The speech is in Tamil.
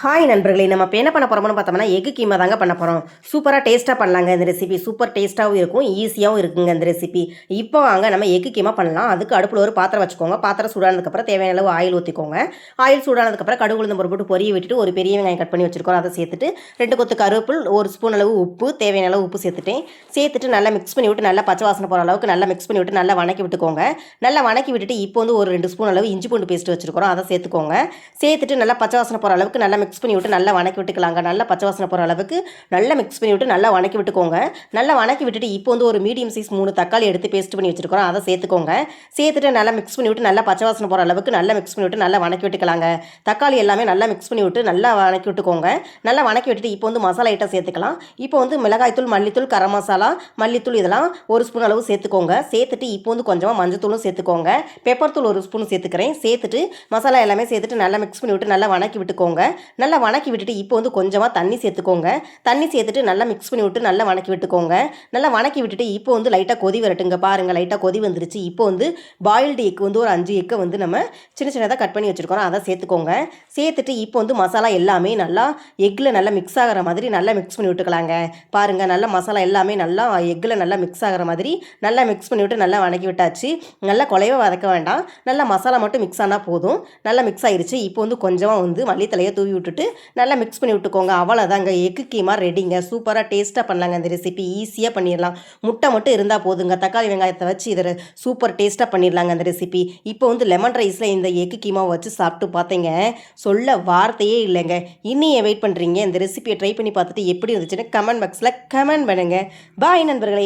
ஹாய் நண்பர்களே, நம்ம இப்போ என்ன பண்ண போகிறோம்னு பார்த்தோம்னா எக்கு கீமா தாங்க பண்ண போகிறோம். சூப்பராக டேஸ்ட்டாக பண்ணலாங்க இந்த ரெசிபி. சூப்பர் டேஸ்ட்டாகவும் இருக்கும், ஈஸியாகவும் இருக்குங்க இந்த ரெசிபி. இப்போ வாங்க நம்ம எக்கு கீமா பண்ணலாம். அதுக்கு அடுப்பில் ஒரு பாத்திரம் வச்சுக்கோங்க. பாத்திரம் சூடானதுக்கப்புறம் தேவையான அளவு ஆயில் ஊற்றிக்கோங்க. ஆயில் சூடானதுக்கப்புறம் கடுகு உளுந்தம் பருப்பு போட்டு பொரிய விட்டுட்டு ஒரு பெரிய வெங்காயம் கட் பண்ணி வச்சுருக்கோம். அதை சேர்த்துட்டு 2 கொத்து கருவேப்பில், 1 ஸ்பூன் அளவு உப்பு, தேவையான அளவு உப்பு சேர்த்துட்டு நல்லா மிக்ஸ் பண்ணி விட்டு நல்லா பச்சை வாசனை போகிற அளவுக்கு நல்லா மிக்ஸ் பண்ணி விட்டு நல்லா வணக்கி விட்டுக்கோங்க. நல்லா வணக்கி விட்டுட்டு இப்போ வந்து ஒரு 2 ஸ்பூன் அளவு இஞ்சி பூண்டு பேஸ்ட் வச்சுருக்கோம். அதை சேர்த்துக்கோங்க. சேர்த்துட்டு நல்லா பச்சை வாசனை போகிற அளவுக்கு நல்லா மிக்ஸ் பண்ணி விட்டு நல்லா வணக்கி விட்டுக்கலாங்க. நல்லா பச்சை வாசனை போகிற அளவுக்கு நல்லா மிக்ஸ் பண்ணி விட்டு நல்லா வணக்கி விட்டுக்கோங்க. நல்லா வணக்கி விட்டுட்டு இப்போ வந்து ஒரு மீடியம் சைஸ் 3 தக்காளி எடுத்து பேஸ்ட் பண்ணி வச்சுருக்கோம். அதை சேர்த்துக்கோங்க. சேர்த்துட்டு நல்லா மிக்ஸ் பண்ணி விட்டு நல்லா பச்சை வாசனை போகிற அளவுக்கு நல்லா மிக்ஸ் பண்ணி விட்டு நல்லா வணக்கி விட்டுக்கலாங்க. தக்காளி எல்லாமே நல்லா மிக்ஸ் பண்ணி விட்டு நல்லா வணக்கி விட்டுக்கோங்க. நல்லா வணக்கி விட்டுட்டு இப்போ வந்து மசாலா ஐட்டம் சேர்த்துக்கலாம். இப்போ வந்து மிளகாய்த்தூள், மல்லித்தூள், கரம் மசாலா, மல்லித்தூள் இதெல்லாம் 1 ஸ்பூன் அளவு சேர்த்துக்கோங்க. சேர்த்துட்டு இப்போ வந்து கொஞ்சமாக மஞ்சத்தூளும் சேர்த்துக்கோங்க. பெப்பர் தூள் 1 ஸ்பூன் சேர்த்துக்கிறேன். சேர்த்துட்டு மசாலா எல்லாமே சேர்த்துட்டு நல்லா மிக்ஸ் பண்ணி விட்டு நல்லா வணக்கி விட்டுக்கோங்க. நல்லா வணக்கி விட்டுட்டு இப்போ வந்து கொஞ்சமாக தண்ணி சேர்த்துக்கோங்க. தண்ணி சேர்த்துட்டு நல்லா மிக்ஸ் பண்ணி விட்டு நல்லா வணக்கி விட்டுக்கோங்க. நல்லா வணக்கி விட்டுட்டு இப்போ வந்து லைட்டாக கொதி வரட்டுங்க. பாருங்கள், லைட்டாக கொதி வந்துருச்சு. இப்போ வந்து பாயில்டு எக் வந்து ஒரு 5 எக்கை வந்து நம்ம சின்ன சின்னதாக கட் பண்ணி வச்சுருக்கோம். அதை சேர்த்துக்கோங்க. சேர்த்துட்டு இப்போ வந்து மசாலா எல்லாமே நல்லா எக்கில் நல்லா மிக்ஸ் ஆகிற மாதிரி நல்லா மிக்ஸ் பண்ணி விட்டுக்கலாங்க. பாருங்கள், நல்லா மசாலா எல்லாமே நல்லா எக்கில் நல்லா மிக்ஸ் ஆகிற மாதிரி நல்லா மிக்ஸ் பண்ணி விட்டு நல்லா வணக்கி விட்டாச்சு. நல்லா குலைய வதக்க வேண்டாம். நல்லா மசாலா மட்டும் மிக்ஸ் ஆனால் போதும். நல்லா மிக்ஸ் ஆகிருச்சு. இப்போ வந்து கொஞ்சமாக வந்து மல்லித்தலையை தூவி விட்டுட்டு நல்லா மிக்ஸ் பண்ணி விட்டுக்கோங்க. அவ்வளோதாங்க, எக்கு கீமா ரெடிங்க. சூப்பராக டேஸ்ட்டாக பண்ணலாங்க. இந்த ரெசிபி ஈஸியாக பண்ணிடலாம். முட்டை மட்டும் இருந்தால் போதுங்க. தக்காளி வெங்காயத்தை வச்சு இதில் சூப்பர் டேஸ்ட்டாக பண்ணிடலாங்க இந்த ரெசிபி. இப்போ வந்து லெமன் ரைஸில் இந்த எக்கு கீமாவை வச்சு சாப்பிட்டு பார்த்தீங்க, சொல்ல வார்த்தையே இல்லைங்க. இன்னும் ஏன் வெயிட் பண்ணுறீங்க? இந்த ரெசிபியை ட்ரை பண்ணி பார்த்துட்டு எப்படி இருந்துச்சுன்னு கமெண்ட் பாக்ஸில் கமெண்ட் பண்ணுங்கள். பாய் நண்பர்களே.